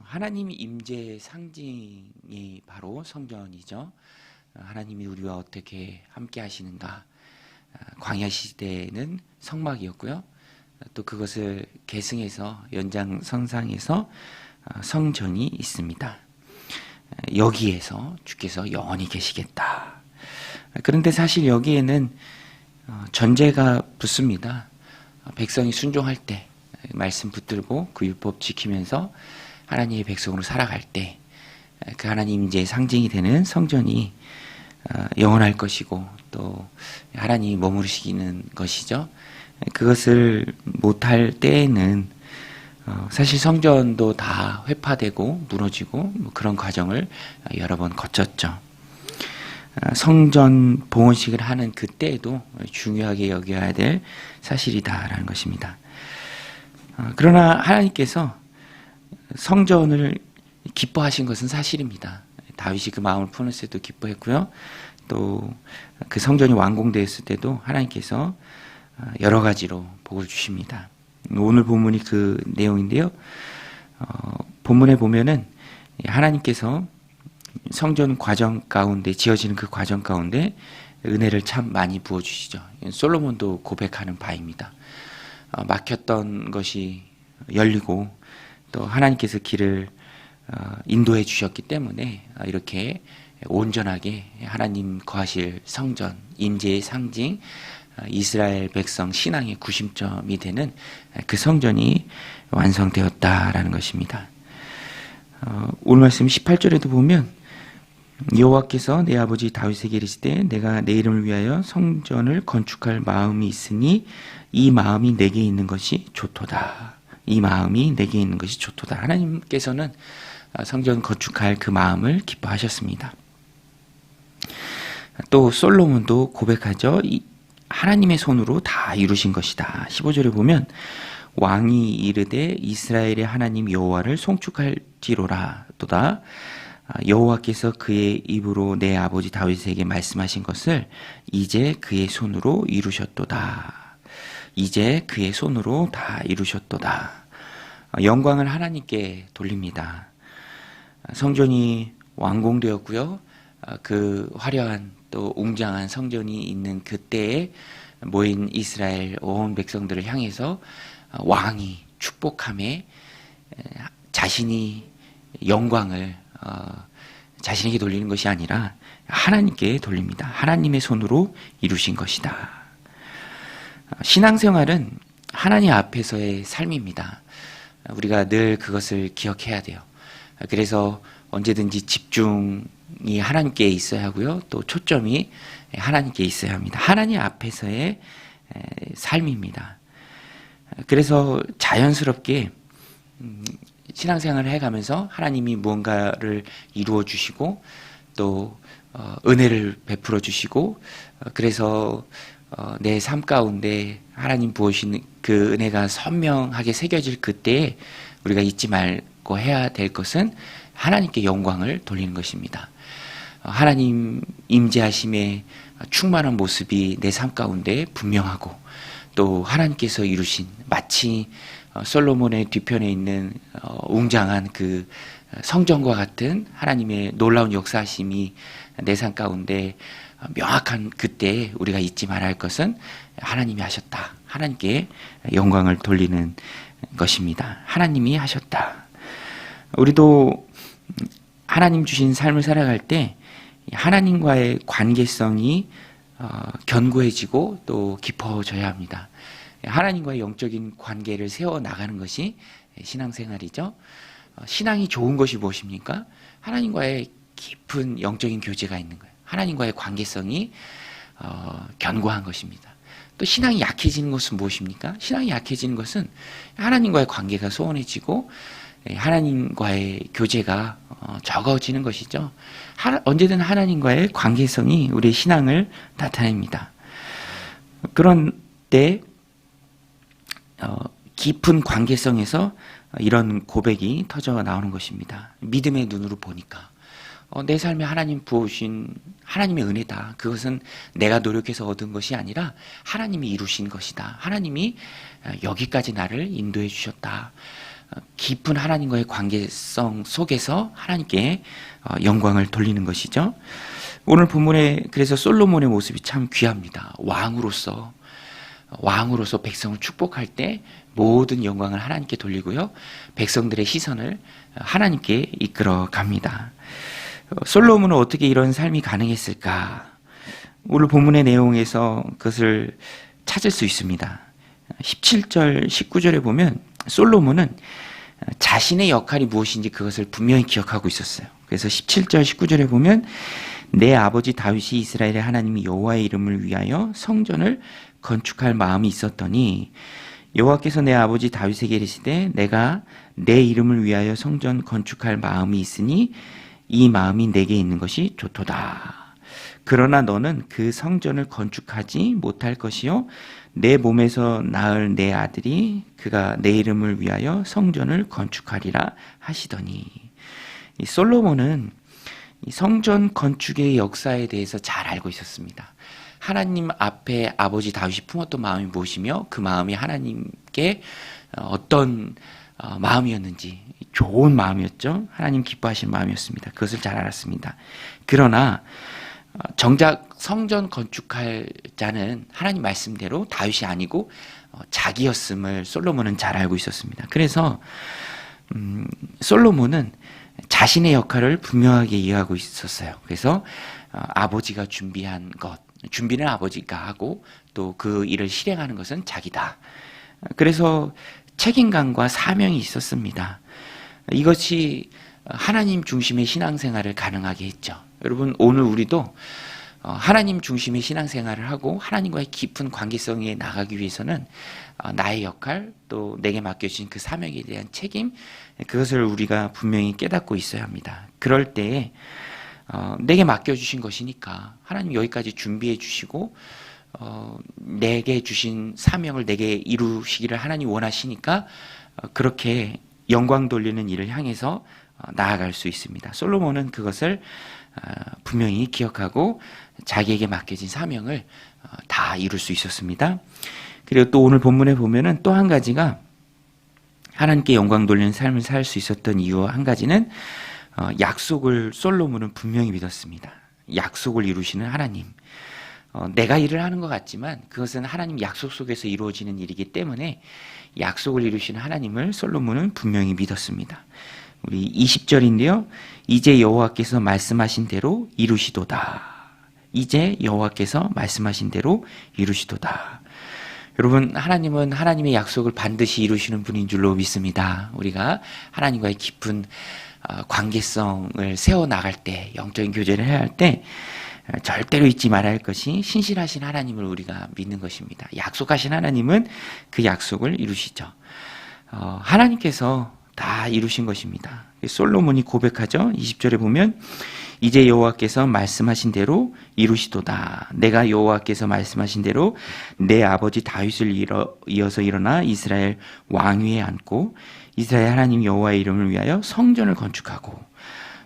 하나님의 임재의 상징이 바로 성전이죠. 하나님이 우리와 어떻게 함께 하시는가. 광야 시대에는 성막이었고요. 또 그것을 계승해서 연장선상에서 성전이 있습니다. 여기에서 주께서 영원히 계시겠다. 그런데 사실 여기에는 전제가 붙습니다. 백성이 순종할 때, 말씀 붙들고 그 율법 지키면서 하나님의 백성으로 살아갈 때 그 하나님 임재의 상징이 되는 성전이 영원할 것이고 또 하나님이 머무르시는 것이죠. 그것을 못할 때에는 사실 성전도 다 회파되고 무너지고 그런 과정을 여러 번 거쳤죠. 성전 봉헌식을 하는 그때에도 중요하게 여겨야 될 사실이다라는 것입니다. 그러나 하나님께서 성전을 기뻐하신 것은 사실입니다. 다윗이 그 마음을 품었을 때도 기뻐했고요. 또 그 성전이 완공되었을 때도 하나님께서 여러 가지로 복을 주십니다. 오늘 본문이 그 내용인데요. 본문에 보면은 하나님께서 성전 과정 가운데 지어지는 그 과정 가운데 은혜를 참 많이 부어주시죠. 솔로몬도 고백하는 바입니다. 막혔던 것이 열리고 또 하나님께서 길을 인도해 주셨기 때문에 이렇게 온전하게 하나님 거하실 성전, 임재의 상징, 이스라엘 백성 신앙의 구심점이 되는 그 성전이 완성되었다라는 것입니다. 오늘 말씀 18절에도 보면 여호와께서 내 아버지 다윗에게 이르시되 내가 내 이름을 위하여 성전을 건축할 마음이 있으니 이 마음이 내게 있는 것이 좋도다. 이 마음이 내게 있는 것이 좋도다. 하나님께서는 성전 건축할 그 마음을 기뻐하셨습니다. 또 솔로몬도 고백하죠. 하나님의 손으로 다 이루신 것이다. 15절에 보면 왕이 이르되 이스라엘의 하나님 여호와를 송축할지로라 또다. 여호와께서 그의 입으로 내 아버지 다윗에게 말씀하신 것을 이제 그의 손으로 이루셨도다. 이제 그의 손으로 다 이루셨도다. 영광을 하나님께 돌립니다. 성전이 완공되었고요. 그 화려한 또 웅장한 성전이 있는 그때에 모인 이스라엘 온 백성들을 향해서 왕이 축복함에 자신이 영광을 자신에게 돌리는 것이 아니라 하나님께 돌립니다. 하나님의 손으로 이루신 것이다. 신앙생활은 하나님 앞에서의 삶입니다. 우리가 늘 그것을 기억해야 돼요. 그래서 언제든지 집중이 하나님께 있어야 하고요. 또 초점이 하나님께 있어야 합니다. 하나님 앞에서의 삶입니다. 그래서 자연스럽게 신앙생활을 해가면서 하나님이 무언가를 이루어 주시고 또 은혜를 베풀어 주시고 그래서 내 삶 가운데 하나님 부으시는 그 은혜가 선명하게 새겨질 그때에 우리가 잊지 말고 해야 될 것은 하나님께 영광을 돌리는 것입니다. 하나님 임재하심의 충만한 모습이 내 삶 가운데 분명하고 또 하나님께서 이루신 마치 솔로몬의 뒤편에 있는 웅장한 그 성전과 같은 하나님의 놀라운 역사하심이 내 삶 가운데 명확한 그때에 우리가 잊지 말아야 할 것은 하나님이 하셨다. 하나님께 영광을 돌리는 것입니다. 하나님이 하셨다. 우리도 하나님 주신 삶을 살아갈 때 하나님과의 관계성이 견고해지고 또 깊어져야 합니다. 하나님과의 영적인 관계를 세워나가는 것이 신앙생활이죠. 신앙이 좋은 것이 무엇입니까? 하나님과의 깊은 영적인 교제가 있는 거예요. 하나님과의 관계성이 견고한 것입니다. 또 신앙이 약해지는 것은 무엇입니까? 신앙이 약해지는 것은 하나님과의 관계가 소원해지고 하나님과의 교제가 적어지는 것이죠. 언제든 하나님과의 관계성이 우리의 신앙을 나타냅니다. 그런 때 깊은 관계성에서 이런 고백이 터져 나오는 것입니다. 믿음의 눈으로 보니까 내 삶에 하나님 부어주신 하나님의 은혜다. 그것은 내가 노력해서 얻은 것이 아니라 하나님이 이루신 것이다. 하나님이 여기까지 나를 인도해 주셨다. 깊은 하나님과의 관계성 속에서 하나님께 영광을 돌리는 것이죠. 오늘 본문에 그래서 솔로몬의 모습이 참 귀합니다. 왕으로서 백성을 축복할 때 모든 영광을 하나님께 돌리고요. 백성들의 시선을 하나님께 이끌어 갑니다. 솔로몬은 어떻게 이런 삶이 가능했을까? 오늘 본문의 내용에서 그것을 찾을 수 있습니다. 17절, 19절에 보면 솔로몬은 자신의 역할이 무엇인지 그것을 분명히 기억하고 있었어요. 그래서 17절, 19절에 보면 내 아버지 다윗이 이스라엘의 하나님 여호와의 이름을 위하여 성전을 건축할 마음이 있었더니 여호와께서 내 아버지 다윗에게 이르시되 내가 내 이름을 위하여 성전 건축할 마음이 있으니 이 마음이 내게 있는 것이 좋도다. 그러나 너는 그 성전을 건축하지 못할 것이요 내 몸에서 낳을 내 아들이 그가 내 이름을 위하여 성전을 건축하리라 하시더니 이 솔로몬은 이 성전 건축의 역사에 대해서 잘 알고 있었습니다. 하나님 앞에 아버지 다윗이 품었던 마음이 무엇이며 그 마음이 하나님께 어떤 마음이었는지 좋은 마음이었죠. 하나님 기뻐하시는 마음이었습니다. 그것을 잘 알았습니다. 그러나 정작 성전 건축할 자는 하나님 말씀대로 다윗이 아니고 자기였음을 솔로몬은 잘 알고 있었습니다. 그래서 솔로몬은 자신의 역할을 분명하게 이해하고 있었어요. 그래서 아버지가 준비한 것, 준비는 아버지가 하고 또 그 일을 실행하는 것은 자기다. 그래서 책임감과 사명이 있었습니다. 이것이 하나님 중심의 신앙생활을 가능하게 했죠. 여러분, 오늘 우리도 하나님 중심의 신앙생활을 하고 하나님과의 깊은 관계성에 나가기 위해서는 나의 역할 또 내게 맡겨진 그 사명에 대한 책임, 그것을 우리가 분명히 깨닫고 있어야 합니다. 그럴 때에 내게 맡겨주신 것이니까 하나님 여기까지 준비해 주시고 내게 주신 사명을 내게 이루시기를 하나님 원하시니까 그렇게 영광 돌리는 일을 향해서 나아갈 수 있습니다. 솔로몬은 그것을 분명히 기억하고 자기에게 맡겨진 사명을 다 이룰 수 있었습니다. 그리고 또 오늘 본문에 보면은 또 한 가지가 하나님께 영광 돌리는 삶을 살 수 있었던 이유 한 가지는 약속을 솔로몬은 분명히 믿었습니다. 약속을 이루시는 하나님. 내가 일을 하는 것 같지만 그것은 하나님 약속 속에서 이루어지는 일이기 때문에 약속을 이루시는 하나님을 솔로몬은 분명히 믿었습니다. 우리 20절인데요. 이제 여호와께서 말씀하신 대로 이루시도다. 이제 여호와께서 말씀하신 대로 이루시도다. 여러분, 하나님은 하나님의 약속을 반드시 이루시는 분인 줄로 믿습니다. 우리가 하나님과의 깊은 관계성을 세워나갈 때, 영적인 교제를 해야 할 때 절대로 잊지 말아야 할 것이 신실하신 하나님을 우리가 믿는 것입니다. 약속하신 하나님은 그 약속을 이루시죠. 하나님께서 다 이루신 것입니다. 솔로몬이 고백하죠. 20절에 보면 이제 여호와께서 말씀하신 대로 이루시도다. 내가 여호와께서 말씀하신 대로 내 아버지 다윗을 이어서 일어나 이스라엘 왕위에 앉고 이스라엘 하나님 여호와의 이름을 위하여 성전을 건축하고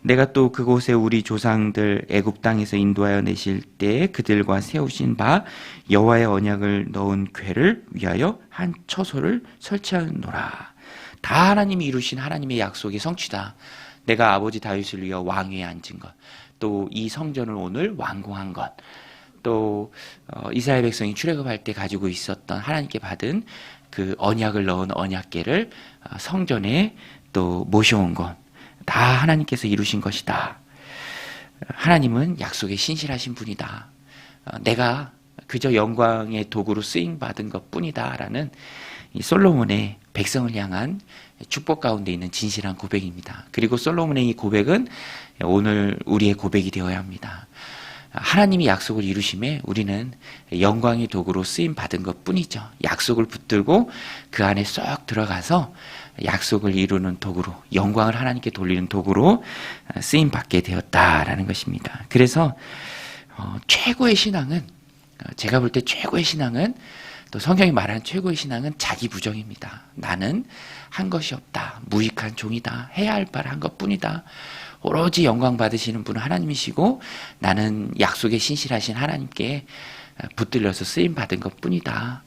내가 또 그곳에 우리 조상들 애굽 땅에서 인도하여 내실 때에 그들과 세우신 바 여호와의 언약을 넣은 궤를 위하여 한 처소를 설치하노라. 다 하나님이 이루신 하나님의 약속의 성취다. 내가 아버지 다윗을 위하여 왕위에 앉은 것, 또 이 성전을 오늘 완공한 것, 또 이스라엘 백성이 출애굽할 때 가지고 있었던 하나님께 받은 그 언약을 넣은 언약궤를 성전에 또 모셔온 것, 다 하나님께서 이루신 것이다. 하나님은 약속에 신실하신 분이다. 내가 그저 영광의 도구로 쓰임받은 것뿐이다 라는 이 솔로몬의 백성을 향한 축복 가운데 있는 진실한 고백입니다. 그리고 솔로몬의 이 고백은 오늘 우리의 고백이 되어야 합니다. 하나님이 약속을 이루심에 우리는 영광의 도구로 쓰임받은 것뿐이죠. 약속을 붙들고 그 안에 쏙 들어가서 약속을 이루는 도구로, 영광을 하나님께 돌리는 도구로 쓰임받게 되었다라는 것입니다. 그래서 최고의 신앙은, 제가 볼 때 최고의 신앙은, 또 성경이 말하는 최고의 신앙은 자기 부정입니다. 나는 한 것이 없다. 무익한 종이다. 해야 할 바를 한 것뿐이다. 오로지 영광 받으시는 분은 하나님이시고 나는 약속에 신실하신 하나님께 붙들려서 쓰임 받은 것뿐이다.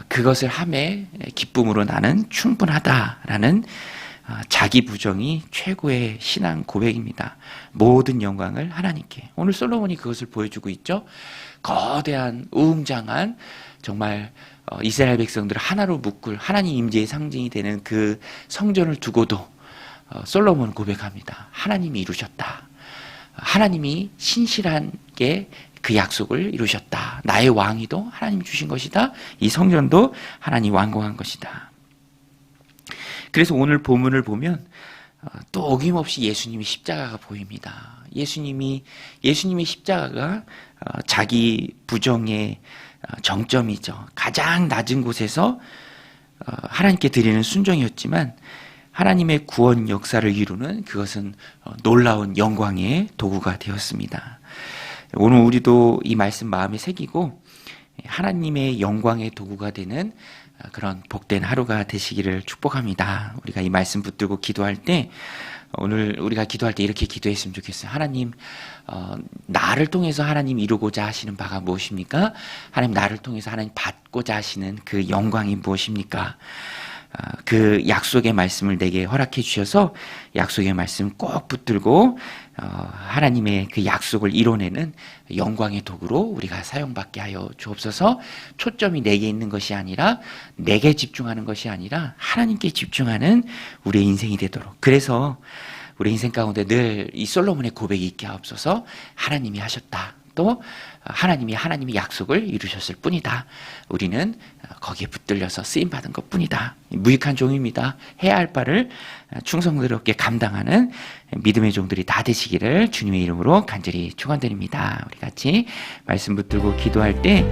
그것을 함에 기쁨으로 나는 충분하다라는 자기 부정이 최고의 신앙 고백입니다. 모든 영광을 하나님께. 오늘 솔로몬이 그것을 보여주고 있죠. 거대한 우웅장한 정말 이스라엘 백성들을 하나로 묶을 하나님 임재의 상징이 되는 그 성전을 두고도 솔로몬은 고백합니다. 하나님이 이루셨다. 하나님이 신실하게 그 약속을 이루셨다. 나의 왕위도 하나님이 주신 것이다. 이 성전도 하나님이 완공한 것이다. 그래서 오늘 본문을 보면 또 어김없이 예수님의 십자가가 보입니다. 예수님의 십자가가 자기 부정의 정점이죠. 가장 낮은 곳에서 하나님께 드리는 순종이었지만 하나님의 구원 역사를 이루는 그것은 놀라운 영광의 도구가 되었습니다. 오늘 우리도 이 말씀 마음에 새기고 하나님의 영광의 도구가 되는 그런 복된 하루가 되시기를 축복합니다. 우리가 이 말씀 붙들고 기도할 때 오늘 우리가 기도할 때 이렇게 기도했으면 좋겠어요. 하나님, 나를 통해서 하나님 이루고자 하시는 바가 무엇입니까? 하나님 나를 통해서 하나님 받고자 하시는 그 영광이 무엇입니까? 그 약속의 말씀을 내게 허락해 주셔서 약속의 말씀 꼭 붙들고 하나님의 그 약속을 이뤄내는 영광의 도구로 우리가 사용받게 하여 주옵소서. 초점이 내게 있는 것이 아니라 내게 집중하는 것이 아니라 하나님께 집중하는 우리의 인생이 되도록. 그래서 우리 인생 가운데 늘 이 솔로몬의 고백이 있게 하옵소서. 하나님이 하셨다. 또 하나님이 약속을 이루셨을 뿐이다. 우리는 거기에 붙들려서 쓰임받은 것 뿐이다. 무익한 종입니다. 해야 할 바를 충성스럽게 감당하는 믿음의 종들이 다 되시기를 주님의 이름으로 간절히 축원드립니다. 우리 같이 말씀 붙들고 기도할 때